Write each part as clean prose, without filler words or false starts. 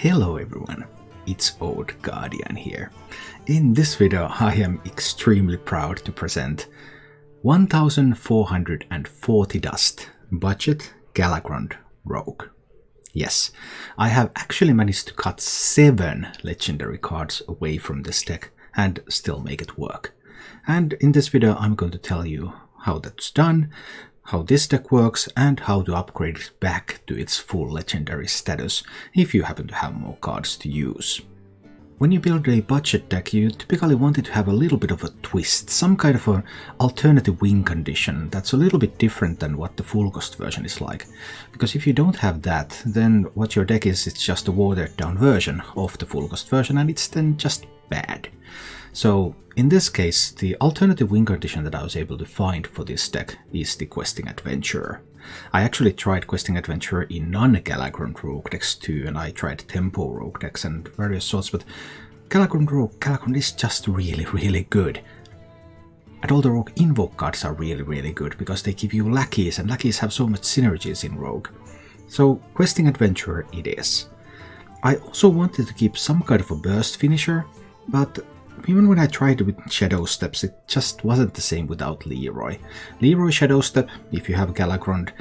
Hello everyone, it's Old Guardian here. In this video I am extremely proud to present 1440 dust Budget Galakrond Rogue. Yes, I have actually managed to cut 7 legendary cards away from this deck and still make it work. And in this video I'm going to tell you how that's done, how this deck works, and how to upgrade it back to its full legendary status if you happen to have more cards to use. When you build a budget deck, you typically want it to have a little bit of a twist, some kind of an alternative win condition that's a little bit different than what the full cost version is like. Because if you don't have that, then what your deck is, it's just a watered down version of the full cost version, and it's then just bad. So in this case, the alternative win condition that I was able to find for this deck is the Questing Adventurer. I actually tried Questing Adventurer in non-Galakrond Rogue decks too, and I tried Tempo Rogue decks and various sorts, but Galakrond is just really good. And all the Rogue Invoke cards are really good because they give you lackeys, and lackeys have so much synergies in Rogue. So Questing Adventurer it is. I also wanted to keep some kind of a burst finisher, but even when I tried with Shadow Steps, it just wasn't the same without Leroy. Leroy Shadow Step, if you have Galakrond,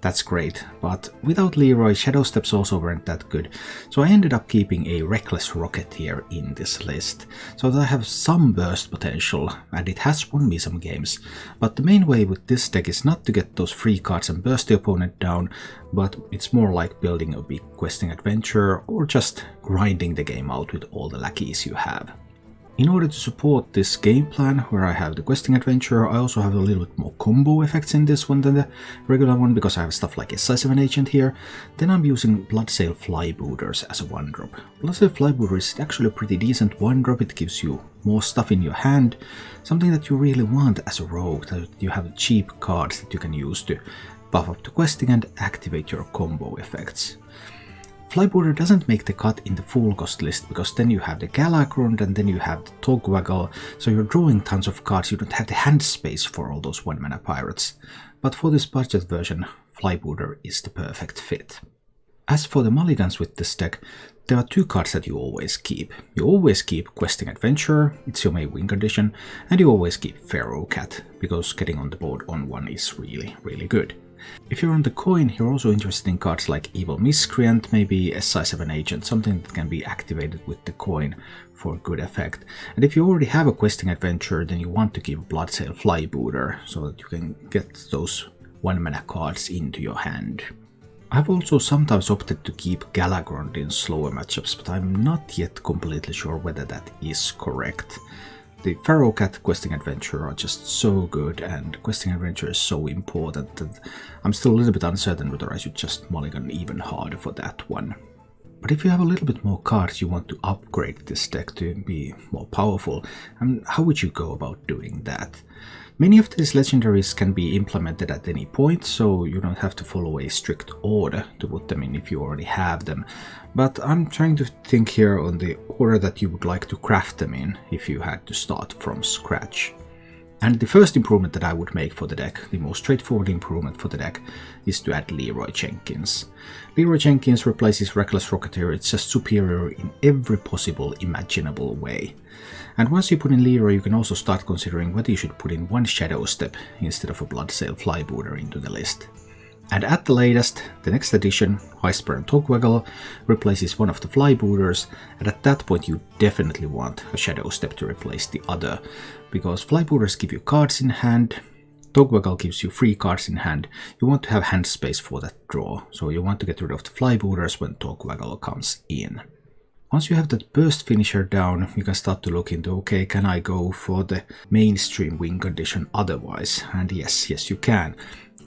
that's great, but without Leroy, Shadow Steps also weren't that good. So I ended up keeping a Reckless Rocket here in this list, so that I have some burst potential, and it has won me some games. But the main way with this deck is not to get those free cards and burst the opponent down, but it's more like building a big Questing Adventure or just grinding the game out with all the lackeys you have. In order to support this game plan, where I have the Questing Adventure, I also have a little bit more combo effects in this one than the regular one, because I have stuff like SI7 Agent here. Then I'm using Bloodsail Flybooters as a 1-drop. Bloodsail Flybooter is actually a pretty decent 1-drop, it gives you more stuff in your hand, something that you really want as a rogue, that you have cheap cards that you can use to buff up the questing and activate your combo effects. Flybooter doesn't make the cut in the full cost list, because then you have the Galakrond and then you have the Togwaggle, so you're drawing tons of cards, you don't have the hand space for all those 1-mana pirates. But for this budget version, Flybooter is the perfect fit. As for the mulligans with this deck, there are 2 cards that you always keep. You always keep Questing Adventurer, it's your main win condition, and you always keep Pharaoh Cat, because getting on the board on 1 is really good. If you're on the coin, you're also interested in cards like Evil Miscreant, maybe SI7 Agent, something that can be activated with the coin for good effect. And if you already have a Questing Adventure, then you want to keep Bloodsail Flybooter, so that you can get those 1-mana cards into your hand. I've also sometimes opted to keep Galakrond in slower matchups, but I'm not yet completely sure whether that is correct. The Pharaoh Cat Questing Adventure are just so good, and Questing Adventure is so important that I'm still a little bit uncertain whether I should just mulligan even harder for that one. But if you have a little bit more cards you want to upgrade this deck to be more powerful, how would you go about doing that? Many of these legendaries can be implemented at any point, so you don't have to follow a strict order to put them in if you already have them. But I'm trying to think here on the order that you would like to craft them in if you had to start from scratch. And the first improvement that I would make for the deck, the most straightforward improvement for the deck, is to add Leroy Jenkins. Leroy Jenkins replaces Reckless Rocketeer, it's just superior in every possible imaginable way. And once you put in Leroy, you can also start considering whether you should put in 1 Shadow Step instead of a Bloodsail Flybooter into the list. And at the latest, the next edition, Hearthstone and Togwaggle, replaces one of the Flybooters, and at that point you definitely want a Shadow Step to replace the other, because Flybooters give you cards in hand, Togwaggle gives you free cards in hand, you want to have hand space for that draw, so you want to get rid of the Flybooters when Togwaggle comes in. Once you have that burst finisher down, you can start to look into, okay, can I go for the mainstream win condition otherwise? And yes you can.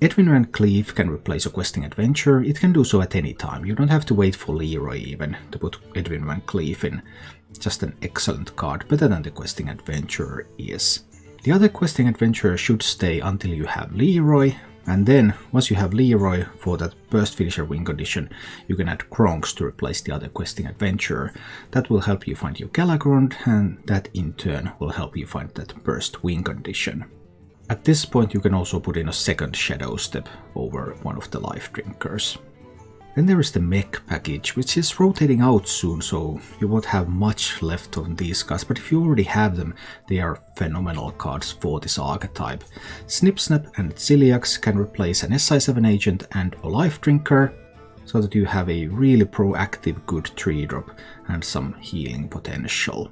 Edwin Van Cleef can replace a Questing Adventure, it can do so at any time, you don't have to wait for Leroy even to put Edwin Van Cleef in. Just an excellent card, better than the Questing Adventurer is. The other Questing Adventurer should stay until you have Leroy, and then once you have Leroy for that burst finisher win condition, you can add Kronks to replace the other Questing Adventurer. That will help you find your Galakrond, and that in turn will help you find that burst win condition. At this point you can also put in a second Shadow Step over one of the Life Drinkers. Then there is the mech package, which is rotating out soon, so you won't have much left on these guys, but if you already have them, they are phenomenal cards for this archetype. Snip Snap and Celiax can replace an SI7 agent and a life drinker, so that you have a really proactive good 3-drop and some healing potential.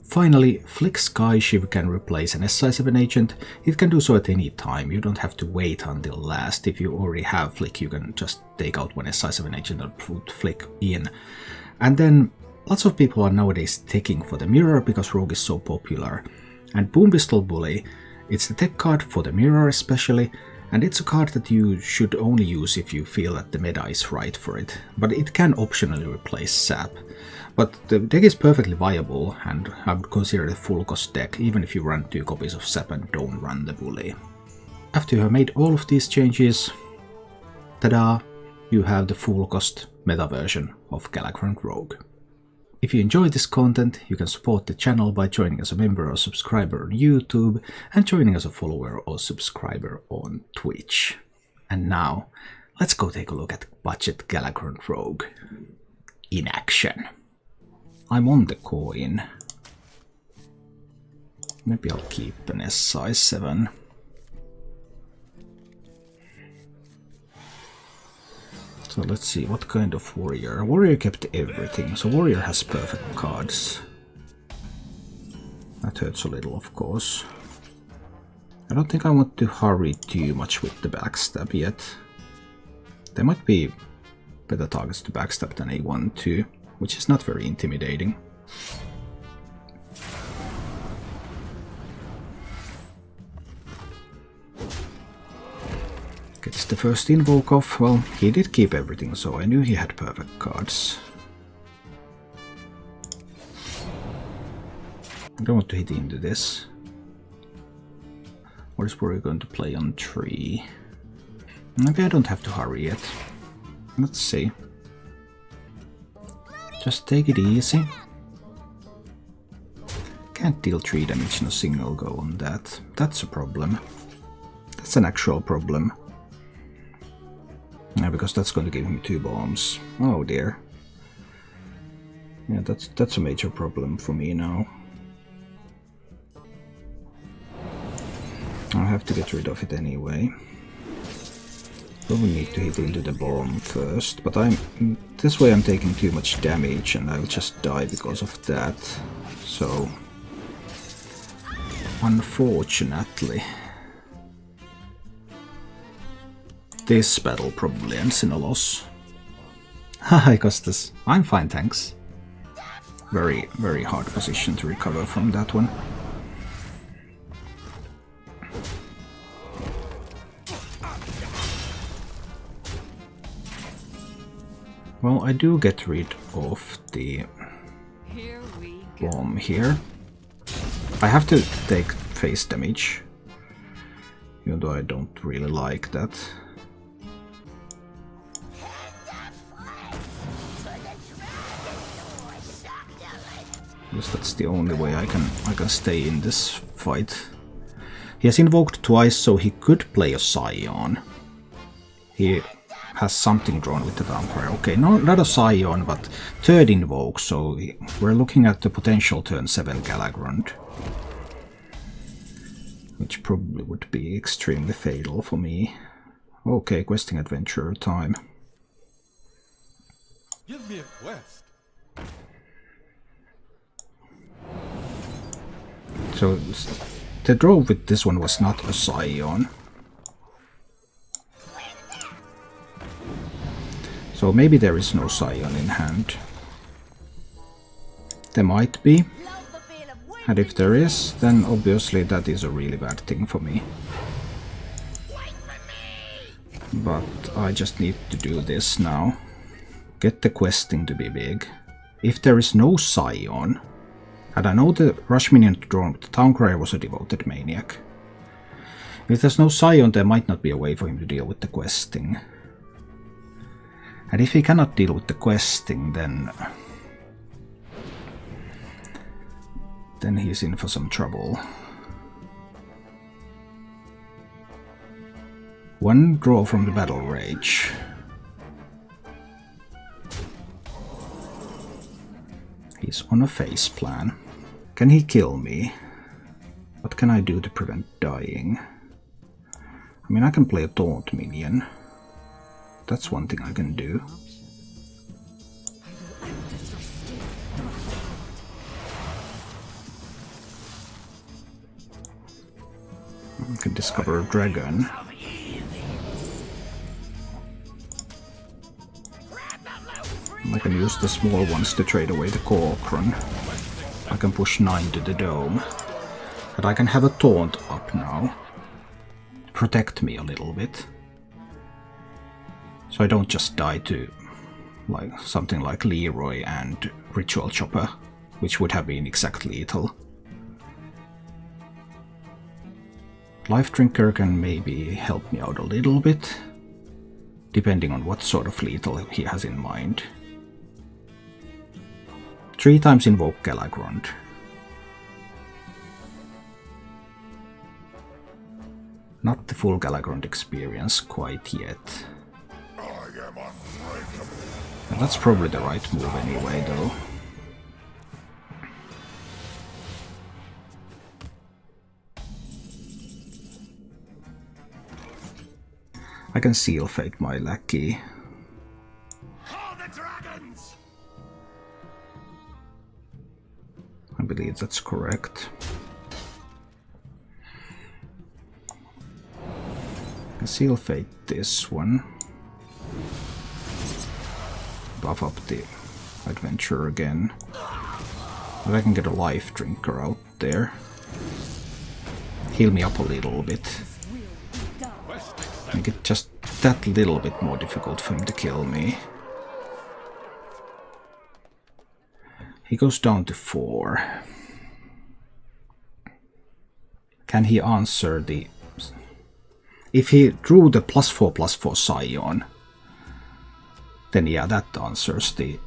Finally, Flick Skyshiv can replace an SI7 agent. It can do so at any time, you don't have to wait until last. If you already have Flick, you can just take out one SI7 agent and put Flick in. And then lots of people are nowadays teching for the mirror because Rogue is so popular. And Boom Pistol Bully, it's the tech card for the mirror especially, and it's a card that you should only use if you feel that the meta is right for it. But it can optionally replace Sap. But the deck is perfectly viable, and I would consider it a full cost deck, even if you run 2 copies of Sap and don't run the Bully. After you have made all of these changes, tada, you have the full cost meta version of Galakrond Rogue. If you enjoy this content, you can support the channel by joining as a member or subscriber on YouTube, and joining as a follower or subscriber on Twitch. And now, let's go take a look at Budget Galakrond Rogue in action. I'm on the coin. Maybe I'll keep an SI7. So let's see, what kind of warrior? Warrior kept everything, so warrior has perfect cards. That hurts a little, of course. I don't think I want to hurry too much with the backstab yet. There might be better targets to backstab than A1-2. Which is not very intimidating. Gets the first invoke off. Well, he did keep everything, so I knew he had perfect cards. I don't want to hit into this. What is Warrior going to play on 3? Maybe I don't have to hurry yet. Let's see. Just take it easy. Can't deal 3 damage in a single go on that. That's a problem. That's an actual problem. Yeah, because that's going to give him 2 bombs. Oh dear. Yeah, that's a major problem for me now. I'll have to get rid of it anyway. Probably need to hit into the bomb first, but this way I'm taking too much damage and I'll just die because of that. So, unfortunately, this battle probably ends in a loss. Hi Costas, I'm fine, thanks. Very, very hard position to recover from that one. Well, I do get rid of the bomb here. I have to take face damage, even though I don't really like that. Because that's the only way I can stay in this fight. He has invoked twice, so he could play a Scion. He has something drawn with the vampire. Okay, no, not a Scion, but 3rd invoke, so we're looking at the potential turn 7 Galakrond. Which probably would be extremely fatal for me. Okay, questing adventurer time. Give me a quest. So the draw with this one was not a Scion. So maybe there is no Scion in hand. There might be. And if there is, then obviously that is a really bad thing for me. But I just need to do this now. Get the questing to be big. If there is no Scion, and I know the rush minion drawn with the Towncrier was a devoted maniac. If there's no Scion, there might not be a way for him to deal with the questing. And if he cannot deal with the questing, then he's in for some trouble. One draw from the Battle Rage. He's on a face plan. Can he kill me? What can I do to prevent dying? I mean, I can play a taunt minion. That's one thing I can do. I can discover a dragon. I can use the small ones to trade away the Galakrond. I can push 9 to the dome. But I can have a taunt up now. Protect me a little bit. So I don't just die to like something like Leroy and Ritual Chopper, which would have been exactly lethal. Life Drinker can maybe help me out a little bit, depending on what sort of lethal he has in mind. 3 times invoke Galakrond. Not the full Galakrond experience quite yet. And that's probably the right move anyway, though. I can Seal Fate my lackey. I believe that's correct. I can Seal Fate this one. Buff up the adventure again. But I can get a Life Drinker out there. Heal me up a little bit. Make it just that little bit more difficult for him to kill me. He goes down to 4. Can he answer the... If he drew the +4/+4 Scion, then yeah, that answers the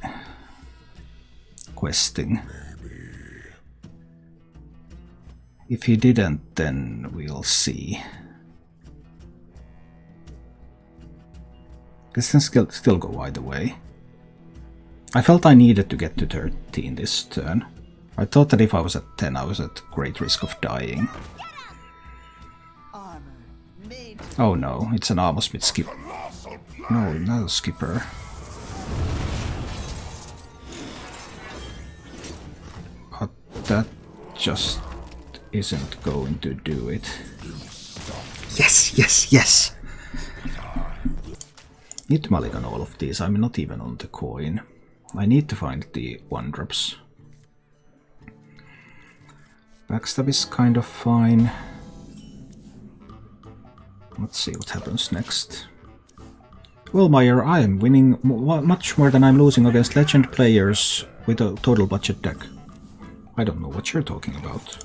questing. If he didn't, then we'll see. This can still go either way. I felt I needed to get to 13 this turn. I thought that if I was at 10 I was at great risk of dying. Oh no, it's an Armor Smith skip. No, not a skipper. But that just isn't going to do it. Yes, yes, yes! Need to mulligan all of these. I'm not even on the coin. I need to find the 1-drops. Backstab is kind of fine. Let's see what happens next. Well, Meyer, I am winning much more than I'm losing against legend players with a total budget deck. I don't know what you're talking about.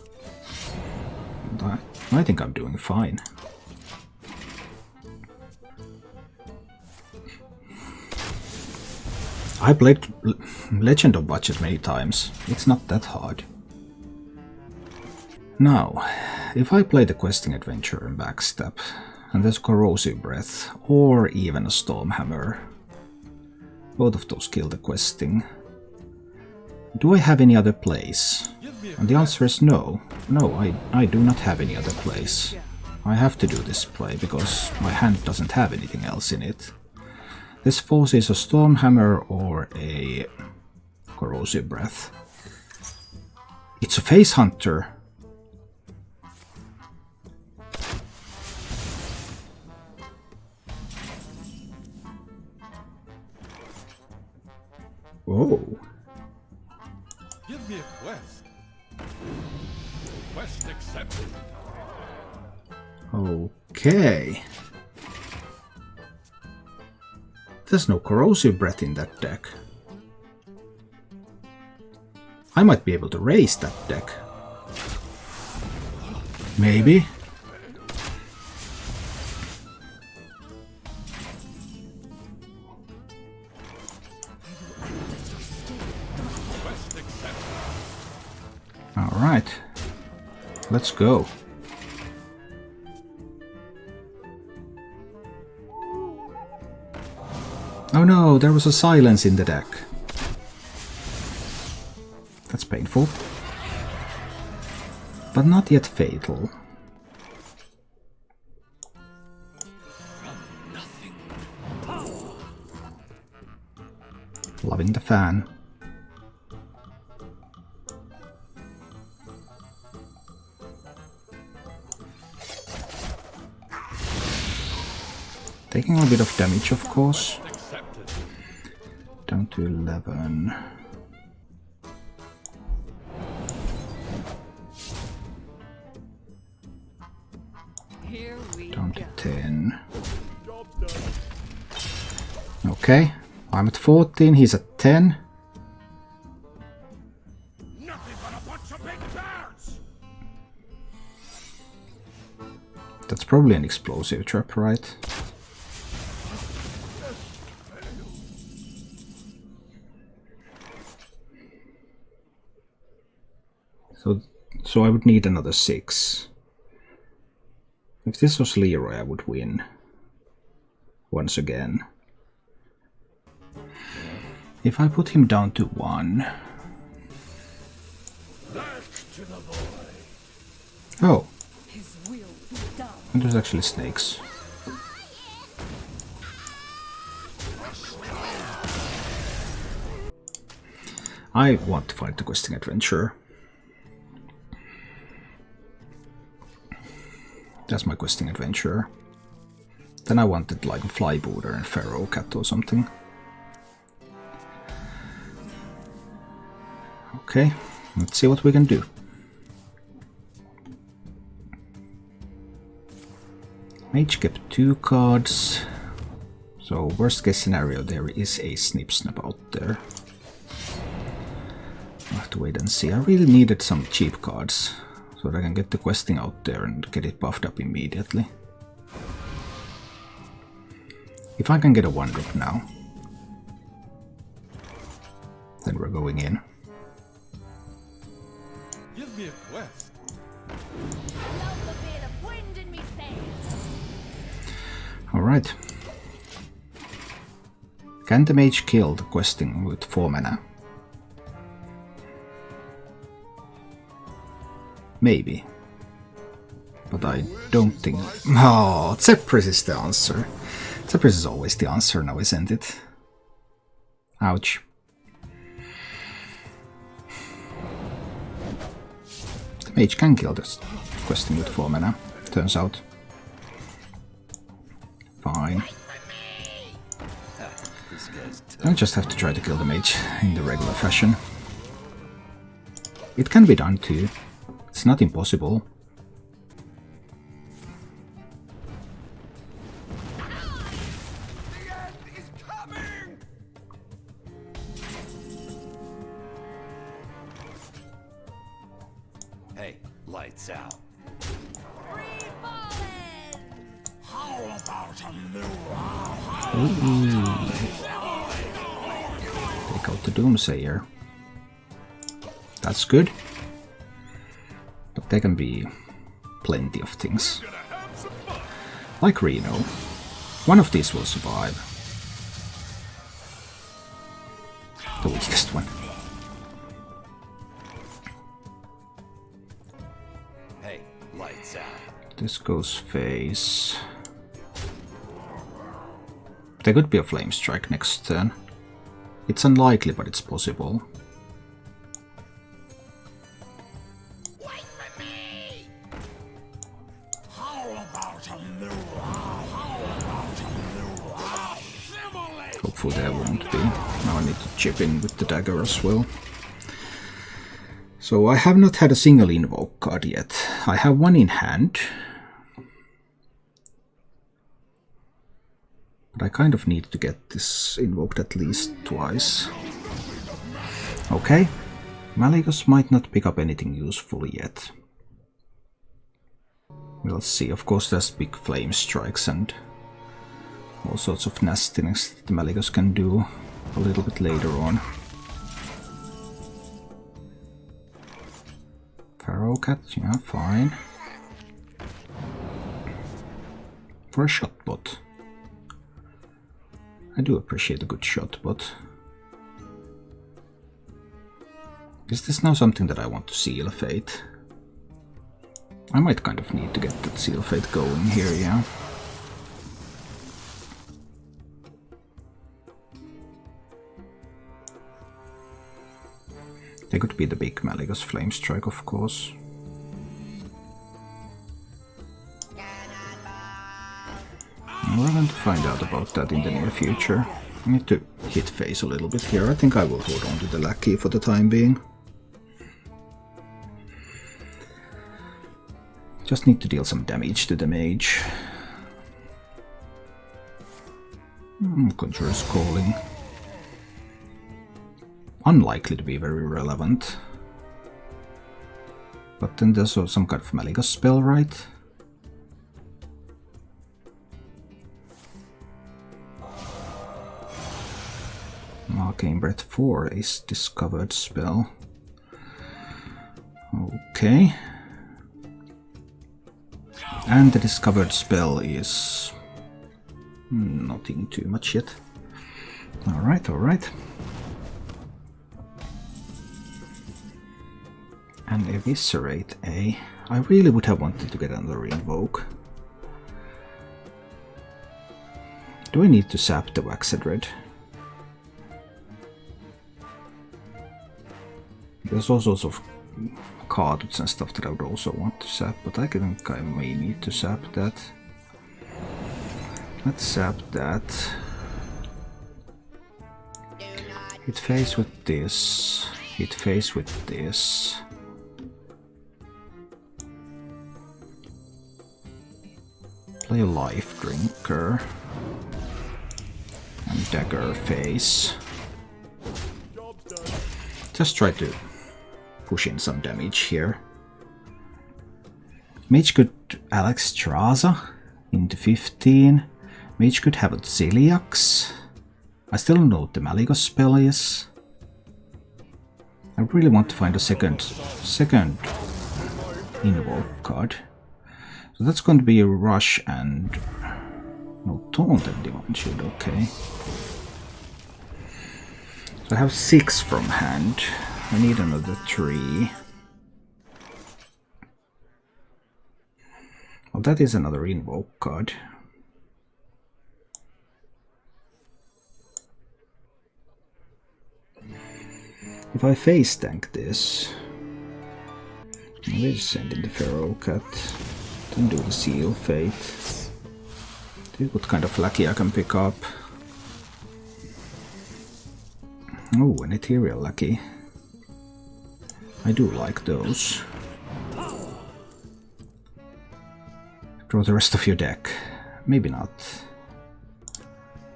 I think I'm doing fine. I played Legend of Budget many times. It's not that hard. Now, if I play the Questing Adventure and Backstab, and there's Corrosive Breath, or even a Stormhammer, both of those kill the questing. Do I have any other plays? And the answer is no. No, I do not have any other plays. I have to do this play because my hand doesn't have anything else in it. This forces a Stormhammer or a Corrosive Breath. It's a Face Hunter. Whoa. Give me a quest. Quest accepted. Okay. There's no Corrosive Breath in that deck. I might be able to raise that deck. Maybe. Alright. Let's go. Oh no, there was a silence in the deck. That's painful. But not yet fatal. Loving the fan. Taking a bit of damage, of course. Down to 11. Down to 10. Okay, I'm at 14, he's at 10. That's probably an explosive trap, right? So I would need another 6. If this was Leroy, I would win. Once again. If I put him down to 1... Oh! It was actually snakes. I want to fight the questing adventurer. That's my questing adventurer. Then I wanted like a Flybooter and Pharaoh Cat or something. Okay, let's see what we can do. Mage kept 2 cards. So worst case scenario, there is a Snip Snap out there. I'll have to wait and see. I really needed some cheap cards so that I can get the questing out there and get it buffed up immediately. If I can get a 1-drop now, then we're going in. Give me a quest. Alright. Can the mage kill the questing with 4 mana? Maybe. But I don't think... Oh, Zephyrus is the answer. Zephyrus is always the answer now, isn't it? Ouch. The mage can kill this questing with 4 mana, turns out. Fine. I just have to try to kill the mage in the regular fashion. It can be done too. It's not impossible. Hey, lights out. Ooh. Take out the Doomsayer. That's good. But there can be plenty of things. Like Reno. One of these will survive. The weakest one. Hey, lights out. This goes face. There could be a Flame Strike next turn. It's unlikely, but it's possible. Hopefully there won't be. Now I need to chip in with the dagger as well. So I have not had a single invoke card yet. I have one in hand. But I kind of need to get this invoked at least twice. Okay. Malygos might not pick up anything useful yet. We'll see. Of course there's big flame strikes and all sorts of nastiness that the Malygos can do a little bit later on. Pharaoh Cat, yeah, fine. For a shot bot. I do appreciate a good shot bot. Is this now something that I want to seal fate? I might kind of need to get that seal fate going here, yeah. They could be the big Malygos Flame Strike, of course. We're going to find out about that in the near future. I need to hit face a little bit here. I think I will hold on to the Lackey for the time being. Just need to deal some damage to the mage. Conjurer's Calling. Unlikely to be very relevant. But then there's also some kind of Malygos spell, right? Arcane Breath 4 is discovered spell. Okay. And the discovered spell is nothing too much yet. Alright, alright. And Eviscerate A. I really would have wanted to get another Invoke. Do I need to sap the Waxedred? There's all sorts of cards and stuff that I would also want to sap, but I think I may need to sap that. Let's sap that. Hit face with this. Hit face with this. Play a Life Drinker. And Dagger face. Just try to push in some damage here. Mage could Alexstrasza into 15. Mage could have a Ziliax. I still don't know what the Malygos spell is. I really want to find a second Invoke card. So that's going to be a Rush and no Taunted Divine Shield, okay. So I have 6 from hand. I need another 3. Well, that is another Invoke card. If I face tank this, maybe just send in the Feral Cat, then do the Seal Fate. See what kind of Lackey I can pick up. Oh, an Ethereal Lackey. I do like those. Draw the rest of your deck. Maybe not.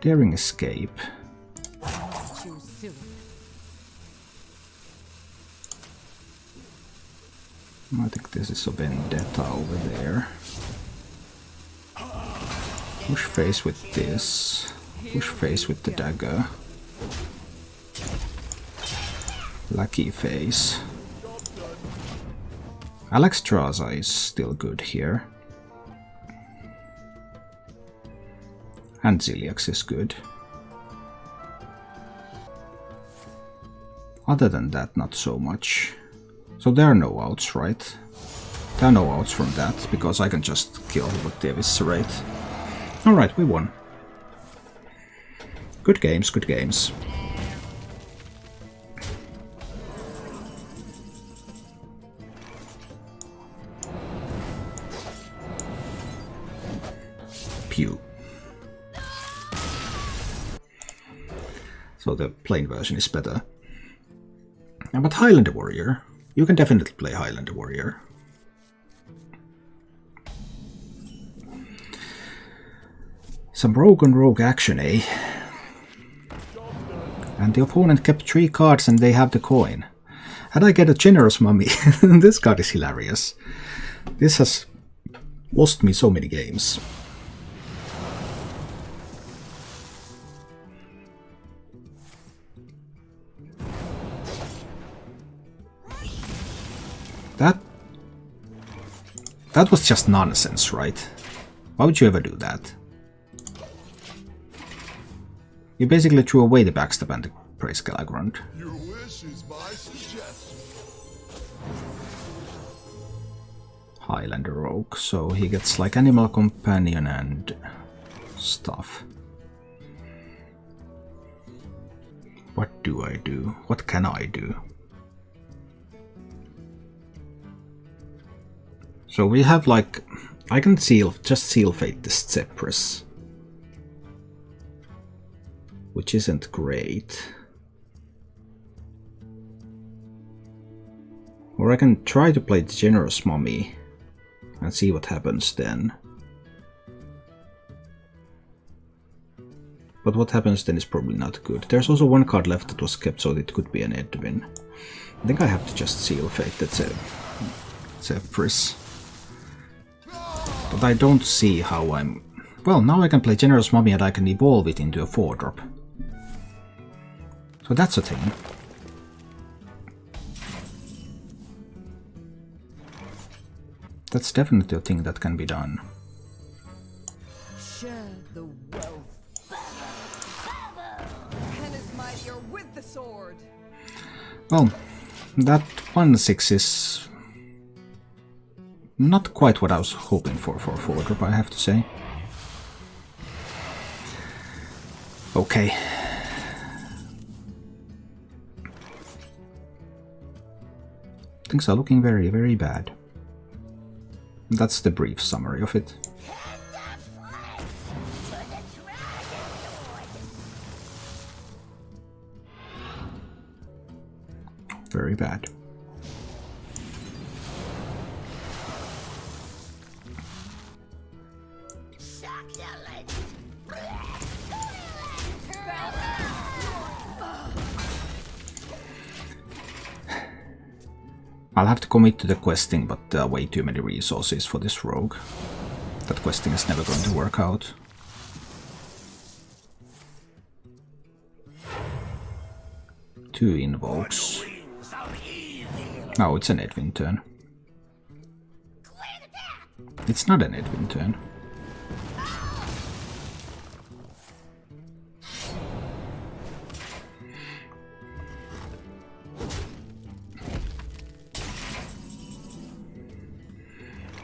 Daring Escape. I think this is a Vendetta over there. Push face with this. Push face with the dagger. Lucky face. Alexstrasza is still good here. And Ziliax is good. Other than that, not so much. So there are no outs, right? There are no outs from that, because I can just kill with the Eviscerate. Alright, we won. Good games, good games. Pew. So the plain version is better. But Highlander Warrior, you can definitely play Highlander Warrior. Some Rogue on Rogue action, eh? And the opponent kept 3 cards and they have the coin. Had I get a generous mummy? This card is hilarious. This has lost me so many games. That was just nonsense, right? Why would you ever do that? You basically threw away the backstab and the Praise Galakrond. Your wish is my suggestion. Highlander Rogue, so he gets like Animal Companion and stuff. What do I do? What can I do? So we have like, I can just seal fate this Zephyrus, which isn't great. Or I can try to play the Generous Mummy and see what happens then. But what happens then is probably not good. There's also one card left that was kept, so it could be an Edwin. I think I have to just seal fate that Zephyrus. But I don't see how I'm... Well, now I can play Generous Mummy and I can evolve it into a 4-drop. So that's a thing. That's definitely a thing that can be done. Share the wealth. Pen is mightier with the sword. Well, that 1/6 is not quite what I was hoping for a 4-drop, I have to say. Okay. Things are looking very, very bad. That's the brief summary of it. Very bad. I'll have to commit to the questing, but there are way too many resources for this rogue. That questing is never going to work out. Two invokes. Oh, it's an Edwin turn. It's not an Edwin turn.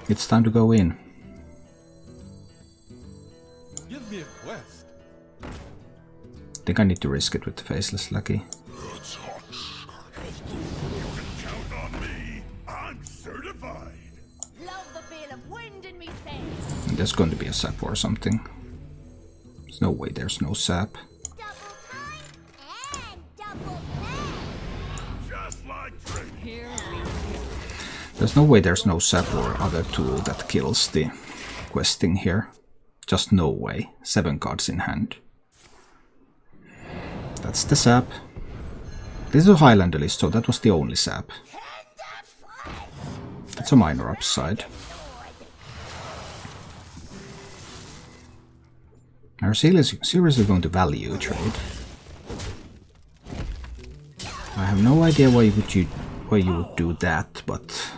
It's time to go in. Give me a quest. I think I need to risk it with the Faceless Lackey. Count on me. I'm certified. Love the feel of wind in me sails. There's going to be a sap or something. There's no way there's no sap. Double time and double pay. Just like drink. Here we There's no way there's no sap or other tool that kills the questing here. Just no way. 7 cards in hand. That's the sap. This is a Highlander list, so that was the only sap. It's a minor upside. Are you seriously going to value trade? I have no idea why you would do that, but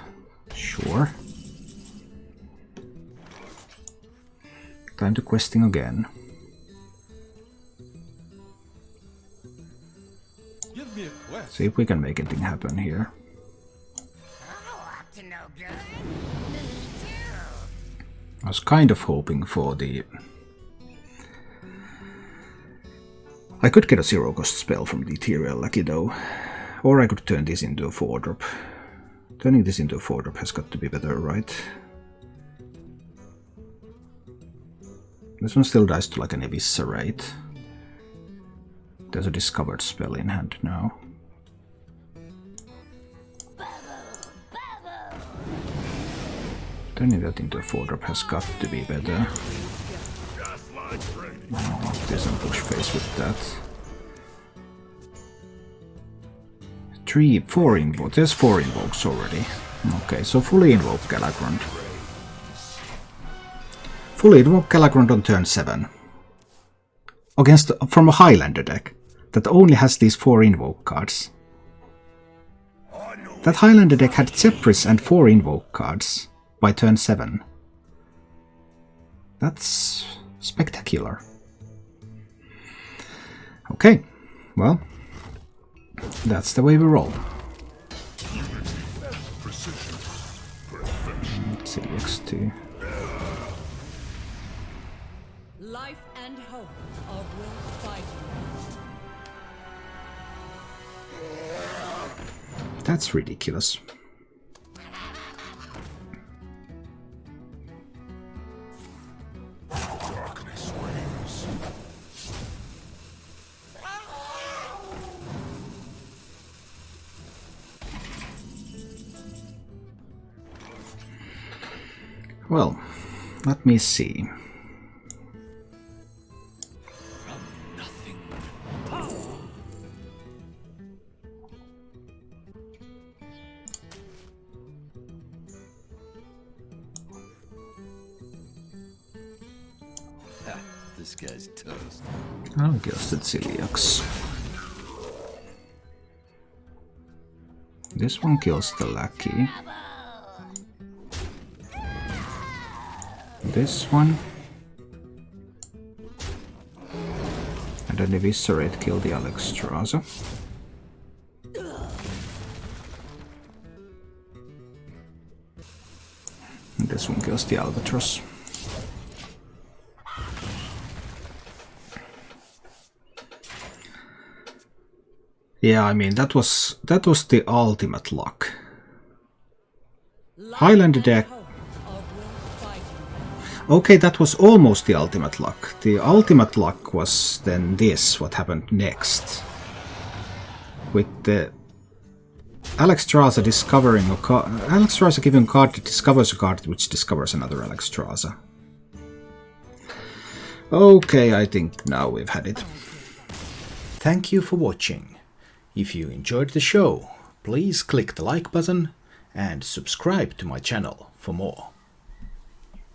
sure. Time to questing again. Give me a quest. See if we can make anything happen here. I was kind of hoping for the... I could get a 0-cost spell from the Ethereal Lackey though. Or I could turn this into a 4-drop. Turning this into a 4-drop has got to be better, right? This one still dies to like an Eviscerate. There's a discovered spell in hand now. Turning that into a 4-drop has got to be better. There's some push face with that. 4 invokes. There's 4 invokes already. Okay, so fully invoke Galakrond. Fully invoke Galakrond on turn 7. From a Highlander deck that only has these 4 invoke cards. That Highlander deck had Zephyrus and 4 invoke cards by turn 7. That's spectacular. Okay, well, That's the way we roll. CX2. Life and hope of will fighting. That's ridiculous. Darkness reigns. Well, let me see. Ha, this guy's toast. I'll Ghosted Celiax. This one kills the Lackey. This one. And then Eviscerate kill the Alexstrasza. And this one kills the Albatross. Yeah, I mean that was the ultimate luck. Highlander deck. Okay, that was almost the ultimate luck. The ultimate luck was then this, what happened next. With the Alexstrasza discovering a card, Alexstrasza giving a card that discovers a card which discovers another Alexstrasza. Okay, I think now we've had it. Thank you for watching. If you enjoyed the show, please click the like button and subscribe to my channel for more.